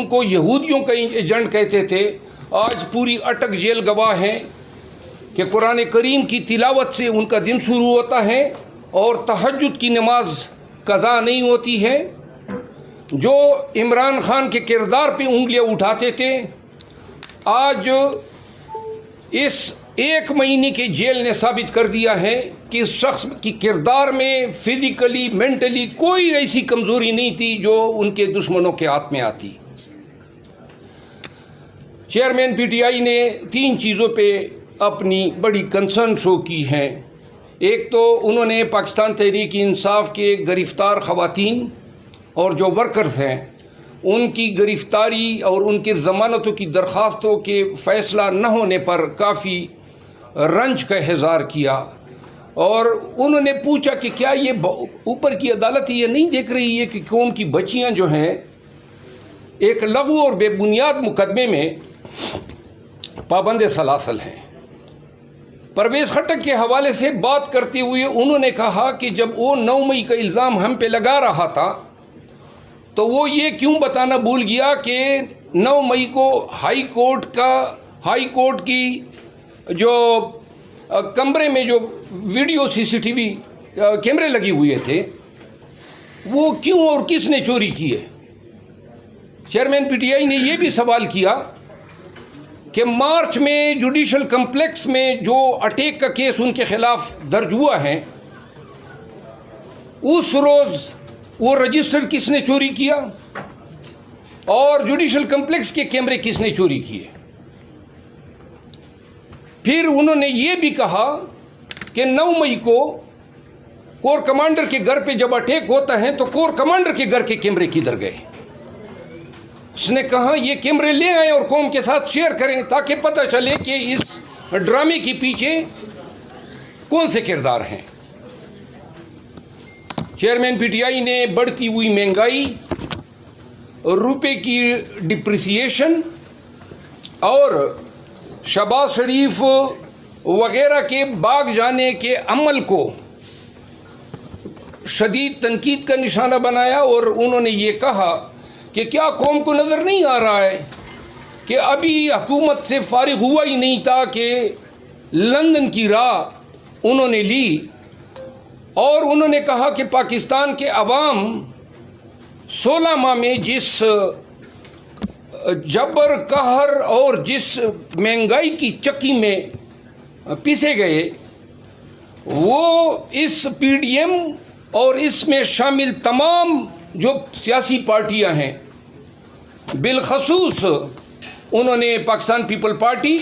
ان کو یہودیوں کا ایجنٹ کہتے تھے، آج پوری اٹک جیل گواہ ہیں کہ قرآن کریم کی تلاوت سے ان کا دن شروع ہوتا ہے اور تہجد کی نماز قضا نہیں ہوتی ہے۔ جو عمران خان کے کردار پہ انگلیاں اٹھاتے تھے، آج اس 1 مہینے کے جیل نے ثابت کر دیا ہے کہ اس شخص کی کردار میں فزیکلی مینٹلی کوئی ایسی کمزوری نہیں تھی جو ان کے دشمنوں کے ہاتھ میں آتی۔ چیئرمین پی ٹی آئی نے 3 چیزوں پہ اپنی بڑی کنسرن شو کی ہے۔ ایک تو انہوں نے پاکستان تحریک انصاف کے گرفتار خواتین اور جو ورکرز ہیں ان کی گرفتاری اور ان کی ضمانتوں کی درخواستوں کے فیصلہ نہ ہونے پر کافی رنج کا اظہار کیا، اور انہوں نے پوچھا کہ کیا یہ اوپر کی عدالت یہ نہیں دیکھ رہی ہے کہ قوم کی بچیاں جو ہیں ایک لغو اور بے بنیاد مقدمے میں پابند سلاسل ہیں۔ پرویز خٹک کے حوالے سے بات کرتے ہوئے انہوں نے کہا کہ جب وہ 9 مئی کا الزام ہم پہ لگا رہا تھا تو وہ یہ کیوں بتانا بھول گیا کہ 9 مئی کو ہائی کورٹ کی جو کمرے میں جو ویڈیو CCTV کیمرے لگے ہوئے تھے وہ کیوں اور کس نے چوری کیے۔ چیئرمین پی ٹی آئی نے یہ بھی سوال کیا کہ مارچ میں جوڈیشل کمپلیکس میں جو اٹیک کا کیس ان کے خلاف درج ہوا ہے، اس روز وہ رجسٹر کس نے چوری کیا اور جوڈیشل کمپلیکس کے کیمرے کس نے چوری کیے۔ پھر انہوں نے یہ بھی کہا کہ 9 مئی کو کور کمانڈر کے گھر پہ جب اٹیک ہوتا ہے تو کور کمانڈر کے گھر کے کیمرے کدھر گئے۔ اس نے کہا یہ کیمرے لے آئیں اور قوم کے ساتھ شیئر کریں تاکہ پتہ چلے کہ اس ڈرامے کے پیچھے کون سے کردار ہیں۔ چیئرمین پی ٹی آئی نے بڑھتی ہوئی مہنگائی، روپے کی ڈپریسیشن اور شہباز شریف وغیرہ کے بھاگ جانے کے عمل کو شدید تنقید کا نشانہ بنایا، اور انہوں نے یہ کہا کہ کیا قوم کو نظر نہیں آ رہا ہے کہ ابھی حکومت سے فارغ ہوا ہی نہیں تھا کہ لندن کی راہ انہوں نے لی۔ اور انہوں نے کہا کہ پاکستان کے عوام 16 ماہ میں جس جبر قہر اور جس مہنگائی کی چکی میں پیسے گئے، وہ اس پی ڈی ایم اور اس میں شامل تمام جو سیاسی پارٹیاں ہیں، بالخصوص انہوں نے پاکستان پیپل پارٹی،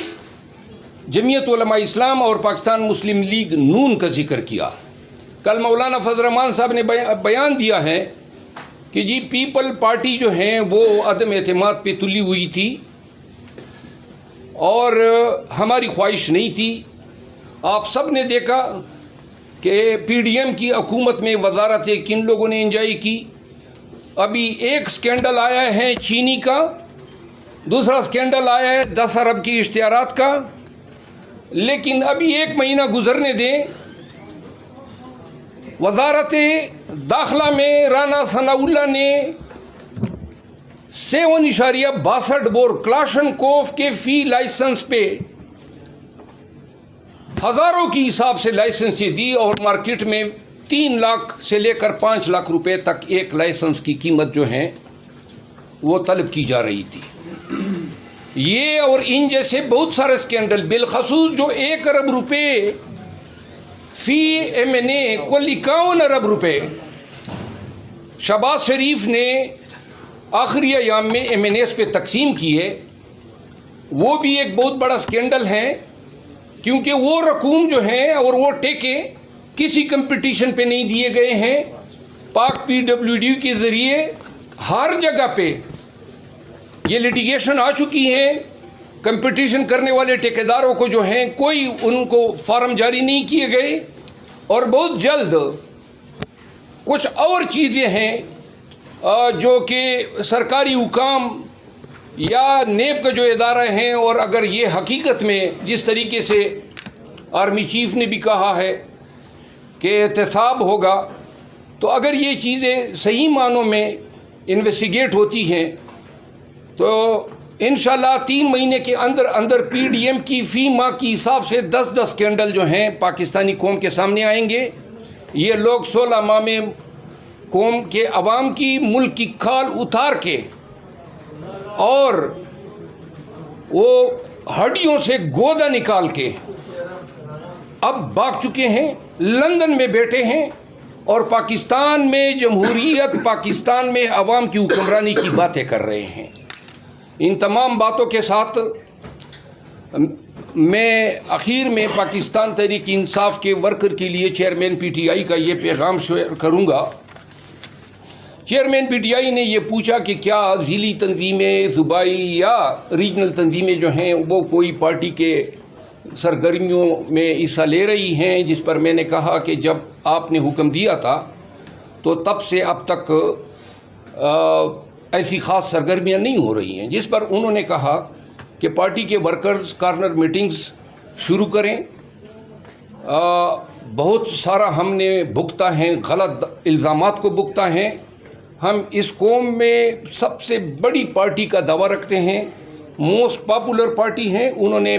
جمعیت علماء اسلام اور پاکستان مسلم لیگ نون کا ذکر کیا۔ کل مولانا فضل الرحمان صاحب نے بیان دیا ہے کہ جی پیپل پارٹی جو ہیں وہ عدم اعتماد پہ تلی ہوئی تھی اور ہماری خواہش نہیں تھی۔ آپ سب نے دیکھا کہ پی ڈی ایم کی حکومت میں وزارتیں کن لوگوں نے انجوائے کی۔ ابھی ایک سکینڈل آیا ہے چینی کا، دوسرا سکینڈل آیا ہے 10 ارب کی اشتہارات کا، لیکن ابھی 1 مہینہ گزرنے دیں، وزارت داخلہ میں رانا ثناء اللہ نے 7.62 بور کلاشن کوف کے فی لائسنس پہ ہزاروں کی حساب سے لائسنسیں دی، اور مارکیٹ میں 3 لاکھ سے لے کر 5 لاکھ روپے تک ایک لائسنس کی قیمت جو ہے وہ طلب کی جا رہی تھی۔ یہ اور ان جیسے بہت سارے سکینڈل، بالخصوص جو 1 ارب روپے فی M&A، کل 51 ارب روپے شہباز شریف نے آخری ایام میں M&As پہ تقسیم کیے، وہ بھی ایک بہت بڑا سکینڈل ہے، کیونکہ وہ رقوم جو ہیں اور وہ ٹیکے کسی کمپٹیشن پہ نہیں دیے گئے ہیں۔ پاک PWD کے ذریعے ہر جگہ پہ یہ لیٹیگیشن آ چکی ہے، کمپٹیشن کرنے والے ٹھیکیداروں کو جو ہیں کوئی ان کو فارم جاری نہیں کیے گئے، اور بہت جلد کچھ اور چیزیں ہیں جو کہ سرکاری حکام یا نیب کا جو ادارہ ہیں، اور اگر یہ حقیقت میں جس طریقے سے آرمی چیف نے بھی کہا ہے کہ احتساب ہوگا، تو اگر یہ چیزیں صحیح معنوں میں انویسٹیگیٹ ہوتی ہیں تو انشاءاللہ 3 مہینے کے اندر اندر پی ڈی ایم کی فی ماہ کی حساب سے 10 اسکینڈل جو ہیں پاکستانی قوم کے سامنے آئیں گے. یہ لوگ 16 ماہ میں قوم کے عوام کی ملک کی کھال اتار کے اور وہ ہڈیوں سے گودا نکال کے اب بھاگ چکے ہیں, لندن میں بیٹھے ہیں اور پاکستان میں جمہوریت, پاکستان میں عوام کی حکمرانی کی باتیں کر رہے ہیں. ان تمام باتوں کے ساتھ میں آخر میں پاکستان تحریک انصاف کے ورکر کے لیے چیئرمین پی ٹی آئی کا یہ پیغام شیئر کروں گا. چیئرمین پی ٹی آئی نے یہ پوچھا کہ کیا ضلعی تنظیمیں, صوبائی یا ریجنل تنظیمیں جو ہیں وہ کوئی پارٹی کے سرگرمیوں میں حصہ لے رہی ہیں, جس پر میں نے کہا کہ جب آپ نے حکم دیا تھا تو تب سے اب تک ایسی خاص سرگرمیاں نہیں ہو رہی ہیں. جس پر انہوں نے کہا کہ پارٹی کے ورکرز کارنر میٹنگز شروع کریں. بہت سارا ہم نے بھگتا ہیں, غلط الزامات کو بھگتا ہیں. ہم اس قوم میں سب سے بڑی پارٹی کا دعویٰ رکھتے ہیں, موسٹ پاپولر پارٹی ہیں. انہوں نے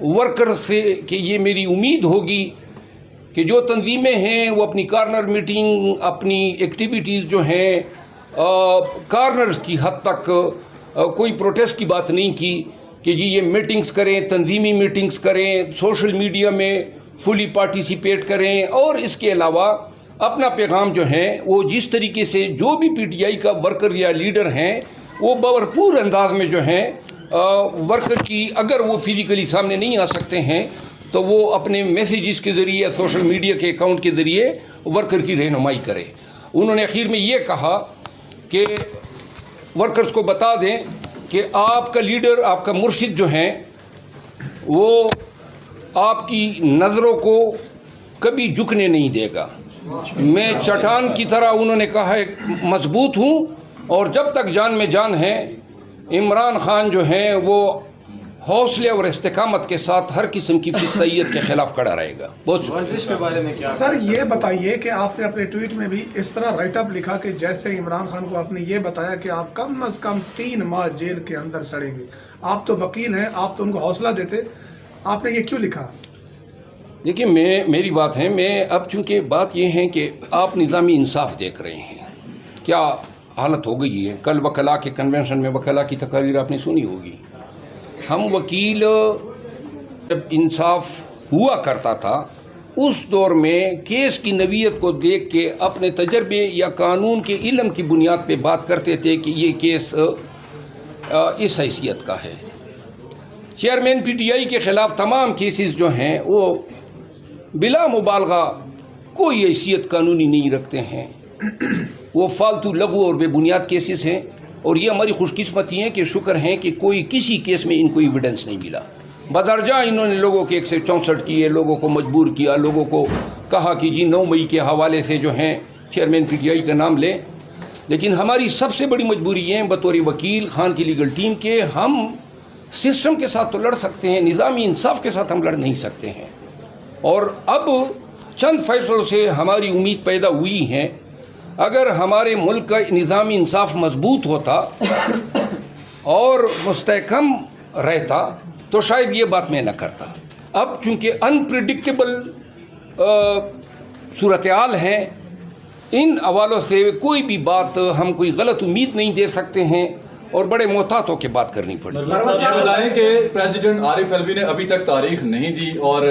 ورکر سے کہ یہ میری امید ہوگی کہ جو تنظیمیں ہیں وہ اپنی کارنر میٹنگ, اپنی ایکٹیویٹیز جو ہیں کارنرز کی حد تک کوئی پروٹیسٹ کی بات نہیں کی کہ جی یہ میٹنگز کریں, تنظیمی میٹنگز کریں, سوشل میڈیا میں فلی پارٹیسپیٹ کریں, اور اس کے علاوہ اپنا پیغام جو ہے وہ جس طریقے سے جو بھی پی ٹی آئی کا ورکر یا لیڈر ہیں وہ بھرپور انداز میں جو ہیں ورکر کی, اگر وہ فزیکلی سامنے نہیں آ سکتے ہیں تو وہ اپنے میسیجز کے ذریعے, سوشل میڈیا کے اکاؤنٹ کے ذریعے ورکر کی رہنمائی کرے. انہوں نے اخیر میں یہ کہا کہ ورکرز کو بتا دیں کہ آپ کا لیڈر, آپ کا مرشد جو ہیں وہ آپ کی نظروں کو کبھی جھکنے نہیں دے گا. میں چٹان کی طرح, انہوں نے کہا ہے, مضبوط ہوں, اور جب تک جان میں جان ہے عمران خان جو ہیں وہ حوصلے اور استقامت کے ساتھ ہر قسم کی فسادیت کے خلاف کھڑا رہے گا. بہت ورزش کے بارے میں کیا سر یہ بتائیے کہ آپ نے اپنے ٹویٹ میں بھی اس طرح رائٹ اپ لکھا کہ جیسے عمران خان کو آپ نے یہ بتایا کہ آپ کم از کم 3 ماہ جیل کے اندر سڑیں گے. آپ تو وکیل ہیں, آپ تو ان کو حوصلہ دیتے, آپ نے یہ کیوں لکھا؟ دیکھیے, میری بات ہے, میں اب چونکہ بات یہ ہے کہ آپ نظامی انصاف دیکھ رہے ہیں, کیا حالت ہو گئی ہے. کل وکلاء کے کنونشن میں وکلاء کی تقاریر آپ نے سنی ہوگی. ہم وکیل جب انصاف ہوا کرتا تھا اس دور میں کیس کی نوعیت کو دیکھ کے اپنے تجربے یا قانون کے علم کی بنیاد پہ بات کرتے تھے کہ یہ کیس اس حیثیت کا ہے. چیئرمین پی ٹی آئی کے خلاف تمام کیسز جو ہیں وہ بلا مبالغہ کوئی حیثیت قانونی نہیں رکھتے ہیں, وہ فالتو لغو اور بے بنیاد کیسز ہیں. اور یہ ہماری خوش قسمتی ہے کہ شکر ہیں کہ کوئی کسی کیس میں ان کو ایویڈنس نہیں ملا. بدرجہ انہوں نے لوگوں کے 164 کیے, لوگوں کو مجبور کیا, لوگوں کو کہا کہ جی 9 مئی کے حوالے سے جو ہیں چیئرمین پی ٹی آئی کا نام لیں. لیکن ہماری سب سے بڑی مجبوری یہ ہے بطور وکیل خان کی لیگل ٹیم کے, ہم سسٹم کے ساتھ تو لڑ سکتے ہیں, نظامی انصاف کے ساتھ ہم لڑ نہیں سکتے ہیں. اور اب چند فیصلوں سے ہماری امید پیدا ہوئی ہے. اگر ہمارے ملک کا نظامی انصاف مضبوط ہوتا اور مستحکم رہتا تو شاید یہ بات میں نہ کرتا. اب چونکہ انپریڈکٹیبل صورتحال ہیں, ان حوالوں سے کوئی بھی بات ہم کوئی غلط امید نہیں دے سکتے ہیں اور بڑے محتاط ہو کے بات کرنی پڑتی ہے. یہ بتائیں کہ پریزیڈنٹ عارف الوی نے ابھی تک تاریخ نہیں دی اور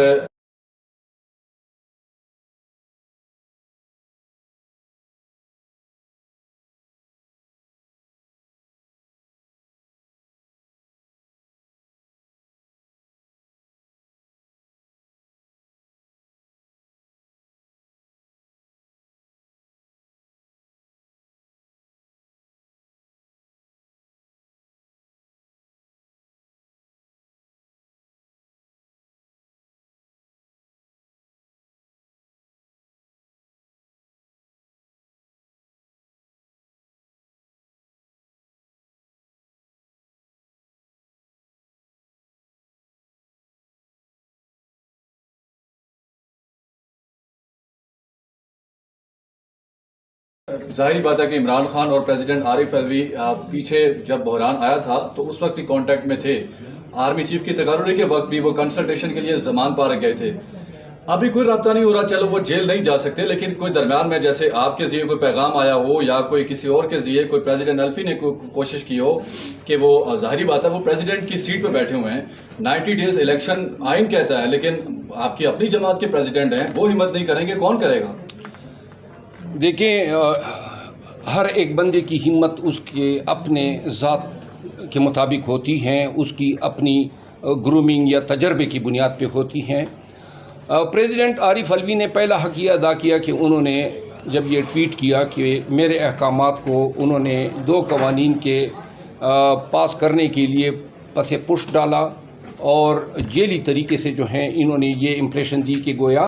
ظاہری بات ہے کہ عمران خان اور پریزیڈنٹ عارف الوی پیچھے جب بحران آیا تھا تو اس وقت بھی کانٹیکٹ میں تھے. آرمی چیف کی تقرری کے وقت بھی وہ کنسلٹیشن کے لیے زمان پارک گئے تھے. ابھی کوئی رابطہ نہیں ہو رہا. چلو وہ جیل نہیں جا سکتے, لیکن کوئی درمیان میں جیسے آپ کے ذریعے کوئی پیغام آیا ہو یا کوئی کسی اور کے ذریعے کوئی پریزیڈنٹ الفی نے کوشش کی ہو کہ وہ ظاہری بات ہے وہ پریزیڈنٹ کی سیٹ پہ بیٹھے ہوئے ہیں, 90 ڈیز الیکشن آئین کہتا ہے, لیکن آپ کی اپنی جماعت کے پریزیڈنٹ ہیں, وہ ہمت نہیں کریں گے, کون کرے گا؟ دیکھیں, ہر ایک بندے کی ہمت اس کے اپنے ذات کے مطابق ہوتی ہیں, اس کی اپنی گرومنگ یا تجربے کی بنیاد پہ ہوتی ہیں. پریزیڈنٹ عارف الوی نے پہلا حق یہ ادا کیا کہ انہوں نے جب یہ ٹویٹ کیا کہ میرے احکامات کو انہوں نے 2 قوانین کے پاس کرنے کے لیے پس پش ڈالا اور جیلی طریقے سے جو ہیں انہوں نے یہ امپریشن دی کہ گویا